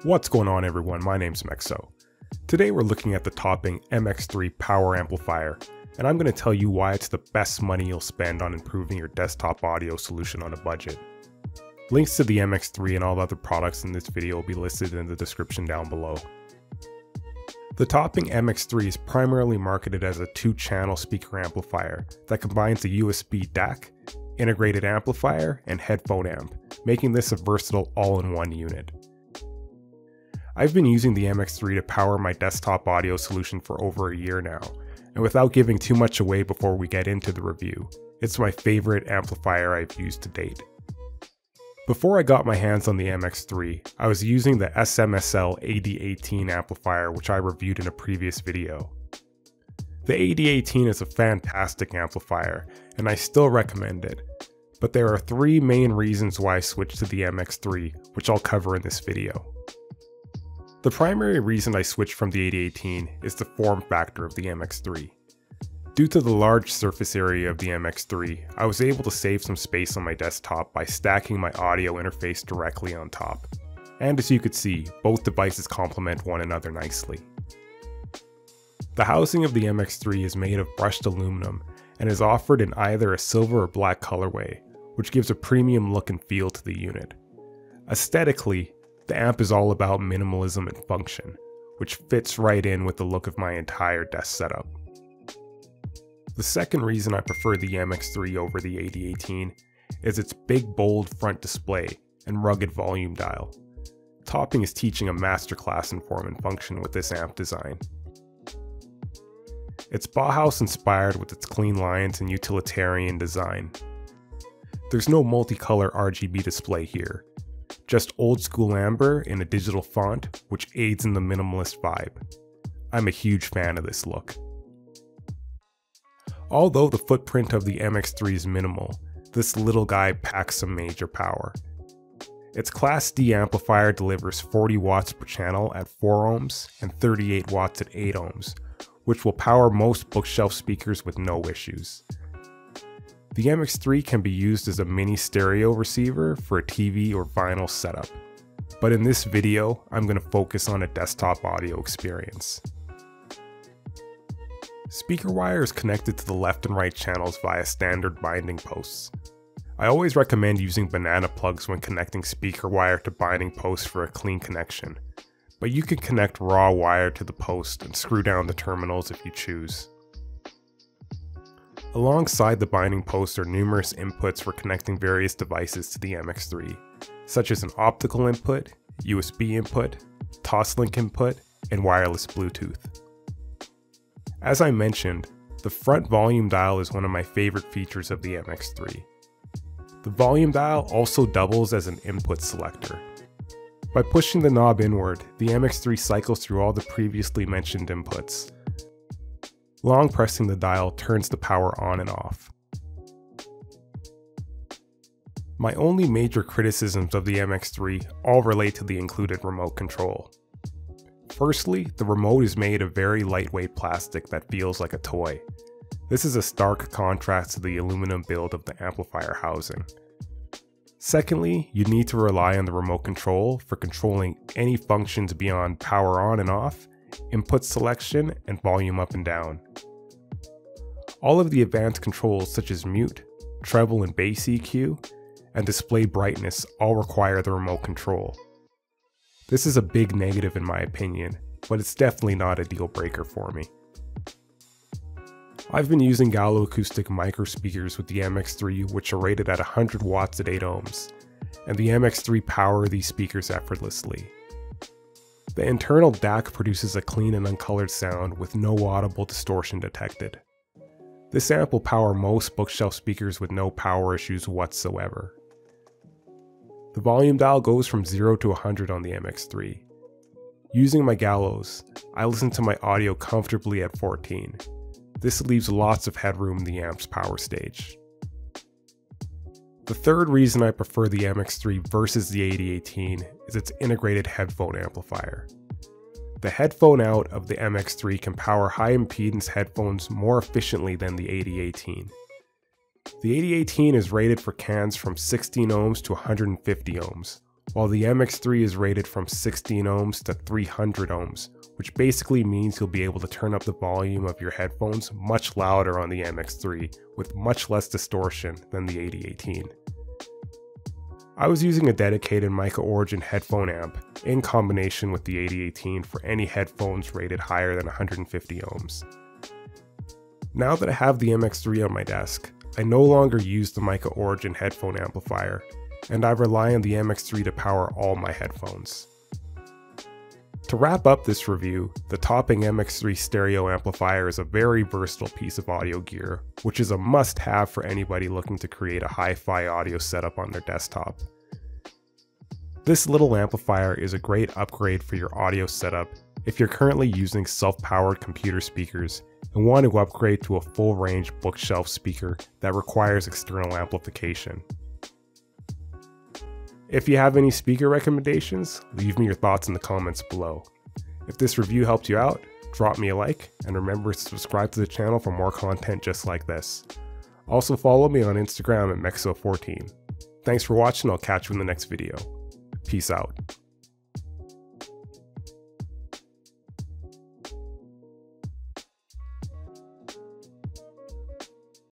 What's going on everyone, my name's Mexo. Today we're looking at the Topping MX3 power amplifier, and I'm going to tell you why it's the best money you'll spend on improving your desktop audio solution on a budget. Links to the MX3 and all other products in this video will be listed in the description down below. The Topping MX3 is primarily marketed as a 2-channel speaker amplifier that combines a USB DAC, integrated amplifier, and headphone amp, making this a versatile all-in-one unit. I've been using the MX3 to power my desktop audio solution for over a year now, and without giving too much away before we get into the review, it's my favorite amplifier I've used to date. Before I got my hands on the MX3, I was using the SMSL AD18 amplifier, which I reviewed in a previous video. The AD18 is a fantastic amplifier, and I still recommend it, but there are 3 main reasons why I switched to the MX3, which I'll cover in this video. The primary reason I switched from the AD18 is the form factor of the MX3. Due to the large surface area of the MX3, I was able to save some space on my desktop by stacking my audio interface directly on top. And as you could see, both devices complement one another nicely. The housing of the MX3 is made of brushed aluminum and is offered in either a silver or black colorway, which gives a premium look and feel to the unit. Aesthetically, the amp is all about minimalism and function, which fits right in with the look of my entire desk setup. The second reason I prefer the MX3 over the AD18 is its big bold front display and rugged volume dial. Topping is teaching a masterclass in form and function with this amp design. It's Bauhaus inspired with its clean lines and utilitarian design. There's no multicolor RGB display here, just old school amber in a digital font, which aids in the minimalist vibe. I'm a huge fan of this look. Although the footprint of the MX3 is minimal, this little guy packs some major power. Its Class D amplifier delivers 40 watts per channel at 4 ohms and 38 watts at 8 ohms, which will power most bookshelf speakers with no issues. The MX3 can be used as a mini stereo receiver for a TV or vinyl setup, but in this video, I'm going to focus on a desktop audio experience. Speaker wire is connected to the left and right channels via standard binding posts. I always recommend using banana plugs when connecting speaker wire to binding posts for a clean connection, but you can connect raw wire to the post and screw down the terminals if you choose. Alongside the binding posts are numerous inputs for connecting various devices to the MX3, such as an optical input, USB input, Toslink input, and wireless Bluetooth. As I mentioned, the front volume dial is one of my favorite features of the MX3. The volume dial also doubles as an input selector. By pushing the knob inward, the MX3 cycles through all the previously mentioned inputs. Long pressing the dial turns the power on and off. My only major criticisms of the MX3 all relate to the included remote control. Firstly, the remote is made of very lightweight plastic that feels like a toy. This is a stark contrast to the aluminum build of the amplifier housing. Secondly, you need to rely on the remote control for controlling any functions beyond power on and off, input selection, and volume up and down. All of the advanced controls such as mute, treble and bass EQ, and display brightness all require the remote control. This is a big negative in my opinion, but it's definitely not a deal breaker for me. I've been using Gallo Acoustics Micro speakers with the MX3, which are rated at 100 watts at 8 ohms, and the MX3 power these speakers effortlessly. The internal DAC produces a clean and uncolored sound with no audible distortion detected. This amp will power most bookshelf speakers with no power issues whatsoever. The volume dial goes from 0 to 100 on the MX3. Using my Gallos, I listen to my audio comfortably at 14. This leaves lots of headroom in the amp's power stage. The third reason I prefer the MX3 versus the AD18 is its integrated headphone amplifier. The headphone out of the MX3 can power high impedance headphones more efficiently than the AD18. The AD18 is rated for cans from 16 ohms to 150 ohms, while the MX3 is rated from 16 ohms to 300 ohms, which basically means you'll be able to turn up the volume of your headphones much louder on the MX3 with much less distortion than the AD18. I was using a dedicated Mica Origin headphone amp in combination with the AD18 for any headphones rated higher than 150 ohms. Now that I have the MX3 on my desk, I no longer use the Mica Origin headphone amplifier, and I rely on the MX3 to power all my headphones. To wrap up this review, the Topping MX3 stereo amplifier is a very versatile piece of audio gear, which is a must-have for anybody looking to create a hi-fi audio setup on their desktop. This little amplifier is a great upgrade for your audio setup if you're currently using self-powered computer speakers and want to upgrade to a full-range bookshelf speaker that requires external amplification. If you have any speaker recommendations, leave me your thoughts in the comments below. If this review helped you out, drop me a like, and remember to subscribe to the channel for more content just like this. Also follow me on Instagram at Mexo14. Thanks for watching, I'll catch you in the next video. Peace out.